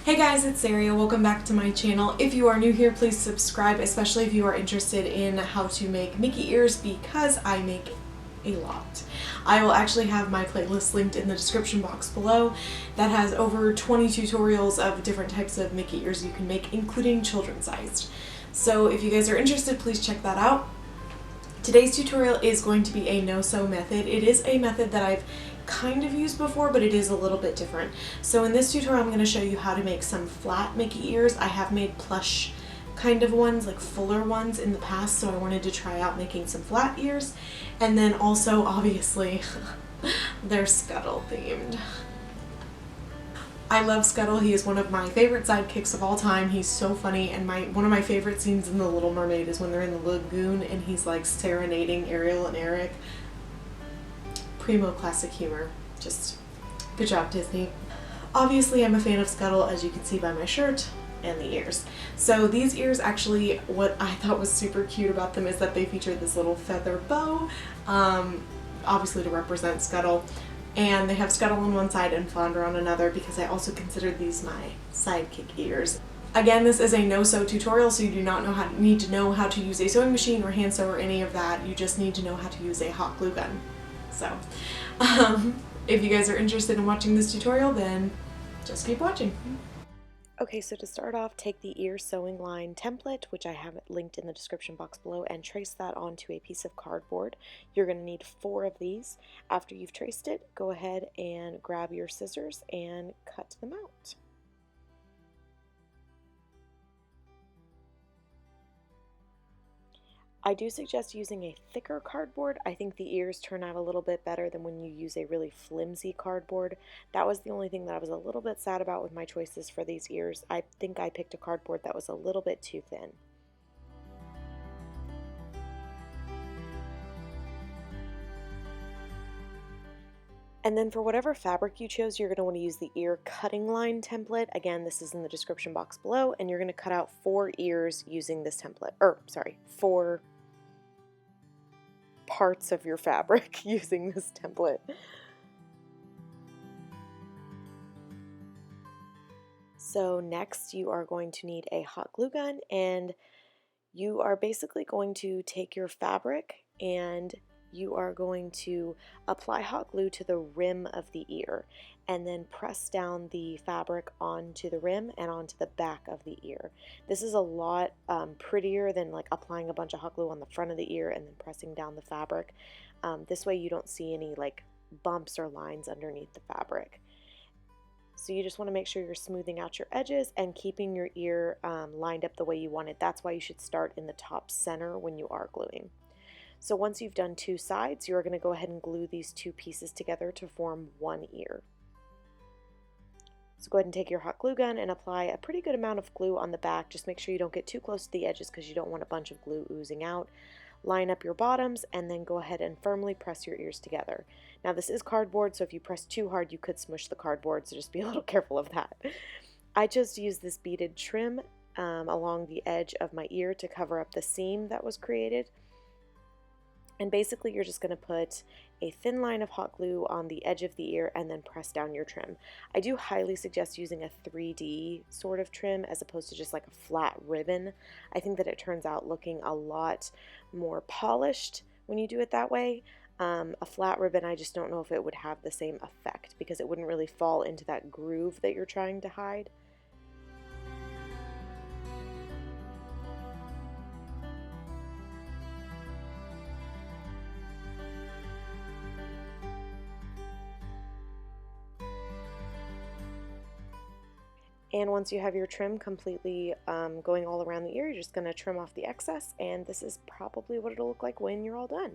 Hey guys, it's Saria. Welcome back to my channel. If you are new here, please subscribe, especially if you are interested in how to make Mickey ears, because I make a lot. I will actually have my playlist linked in the description box below that has over 20 tutorials of different types of Mickey ears you can make, including children's sized. So if you guys are interested, please check that out. Today's tutorial is going to be a no-sew method. It is a method that I've kind of used before, but it is a little bit different. So in this tutorial, I'm going to show you how to make some flat Mickey ears. I have made plush kind of ones, like fuller ones in the past, so I wanted to try out making some flat ears. And then also, obviously, they're Scuttle themed. I love Scuttle. He is one of my favorite sidekicks of all time. He's so funny, and one of my favorite scenes in The Little Mermaid is when they're in the lagoon and he's like serenading Ariel and Eric. Primo classic humor. Just good job, Disney. Obviously, I'm a fan of Scuttle, as you can see by my shirt and the ears. So these ears, actually, what I thought was super cute about them is that they feature this little feather bow, obviously to represent Scuttle. And they have Scuttle on one side and Flounder on another, because I also considered these my sidekick ears. Again, this is a no-sew tutorial, so you do not need to know how to use a sewing machine or hand sew or any of that. You just need to know how to use a hot glue gun. So, if you guys are interested in watching this tutorial, then just keep watching. Okay, so to start off, take the ear sewing line template, which I have linked in the description box below, and trace that onto a piece of cardboard. You're going to need 4 of these. After you've traced it, go ahead and grab your scissors and cut them out. I do suggest using a thicker cardboard. I think the ears turn out a little bit better than when you use a really flimsy cardboard. That was the only thing that I was a little bit sad about with my choices for these ears. I think I picked a cardboard that was a little bit too thin. And then for whatever fabric you chose, you're going to want to use the ear cutting line template. Again, this is in the description box below, and you're going to cut out 4 ears using this template. 4 parts of your fabric using this template. So next you are going to need a hot glue gun, and you are basically going to take your fabric and you are going to apply hot glue to the rim of the ear and then press down the fabric onto the rim and onto the back of the ear. This is a lot prettier than like applying a bunch of hot glue on the front of the ear and then pressing down the fabric. This way you don't see any like bumps or lines underneath the fabric. So you just want to make sure you're smoothing out your edges and keeping your ear lined up the way you want it. That's why you should start in the top center when you are gluing. So once you've done 2 sides, you're going to go ahead and glue these 2 pieces together to form 1 ear. So go ahead and take your hot glue gun and apply a pretty good amount of glue on the back. Just make sure you don't get too close to the edges because you don't want a bunch of glue oozing out. Line up your bottoms and then go ahead and firmly press your ears together. Now this is cardboard, so if you press too hard you could smush the cardboard, so just be a little careful of that. I just used this beaded trim along the edge of my ear to cover up the seam that was created. And basically you're just going to put a thin line of hot glue on the edge of the ear and then press down your trim. I do highly suggest using a 3D sort of trim as opposed to just like a flat ribbon. I think that it turns out looking a lot more polished when you do it that way. A flat ribbon, I just don't know if it would have the same effect because it wouldn't really fall into that groove that you're trying to hide. And once you have your trim completely going all around the ear, you're just going to trim off the excess, and this is probably what it'll look like when you're all done.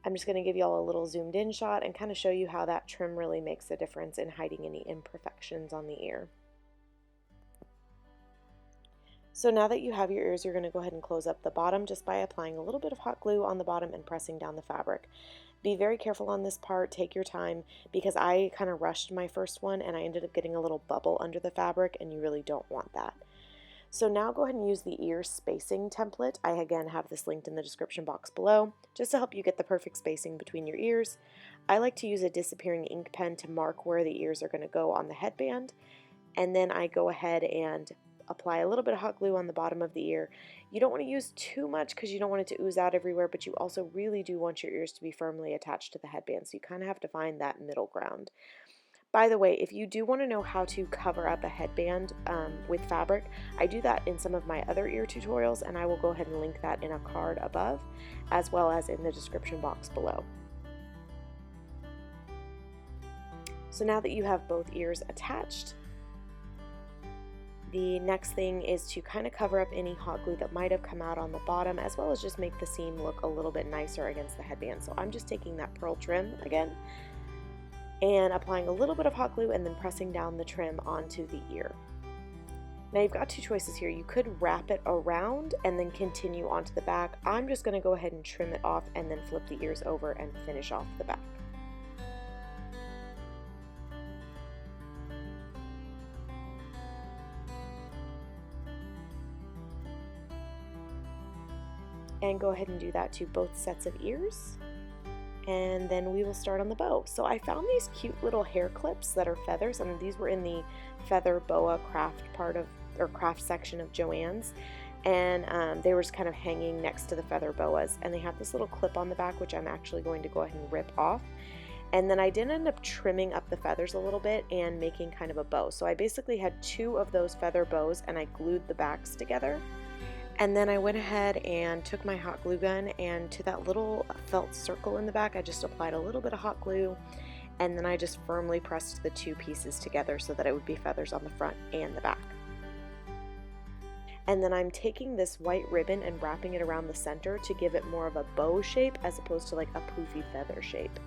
I'm just going to give you all a little zoomed in shot and kind of show you how that trim really makes a difference in hiding any imperfections on the ear. So now that you have your ears, you're going to go ahead and close up the bottom just by applying a little bit of hot glue on the bottom and pressing down the fabric. Be very careful on this part, take your time, because I kind of rushed my first one and I ended up getting a little bubble under the fabric, and you really don't want that. So now go ahead and use the ear spacing template. I again have this linked in the description box below, just to help you get the perfect spacing between your ears. I like to use a disappearing ink pen to mark where the ears are going to go on the headband. and then I go ahead and apply a little bit of hot glue on the bottom of the ear. You don't want to use too much because you don't want it to ooze out everywhere, but you also really do want your ears to be firmly attached to the headband, so you kind of have to find that middle ground. By the way, if you do want to know how to cover up a headband with fabric, I do that in some of my other ear tutorials, and I will go ahead and link that in a card above, as well as in the description box below. So now that you have both ears attached, the next thing is to kind of cover up any hot glue that might have come out on the bottom, as well as just make the seam look a little bit nicer against the headband. So I'm just taking that pearl trim again and applying a little bit of hot glue and then pressing down the trim onto the ear. Now you've got two choices here. You could wrap it around and then continue onto the back. I'm just going to go ahead and trim it off and then flip the ears over and finish off the back. And go ahead and do that to both sets of ears, and then we will start on the bow. So I found these cute little hair clips that are feathers, and these were in the feather boa craft part of, or craft section of Joannes, and they were just kind of hanging next to the feather boas, and they have this little clip on the back which I'm actually going to go ahead and rip off. And then I did end up trimming up the feathers a little bit and making kind of a bow. So I basically had two of those feather bows and I glued the backs together. And then I went ahead and took my hot glue gun, and to that little felt circle in the back, I just applied a little bit of hot glue, and then I just firmly pressed the two pieces together so that it would be feathers on the front and the back. And then I'm taking this white ribbon and wrapping it around the center to give it more of a bow shape as opposed to like a poofy feather shape.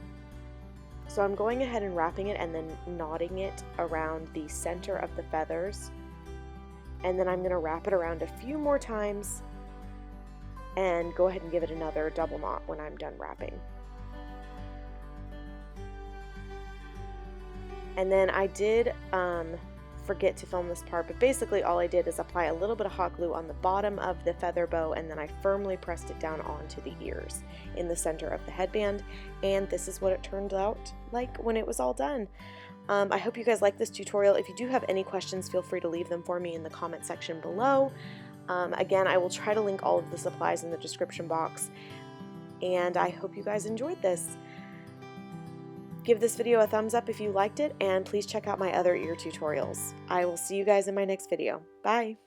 So I'm going ahead and wrapping it and then knotting it around the center of the feathers. And then I'm going to wrap it around a few more times and go ahead and give it another double knot when I'm done wrapping. And then I did forget to film this part, but basically all I did is apply a little bit of hot glue on the bottom of the feather bow, and then I firmly pressed it down onto the ears in the center of the headband, and this is what it turned out like when it was all done. I hope you guys like this tutorial. If you do have any questions, feel free to leave them for me in the comment section below. Again, I will try to link all of the supplies in the description box, and I hope you guys enjoyed this. Give this video a thumbs up if you liked it, and please check out my other ear tutorials. I will see you guys in my next video. Bye!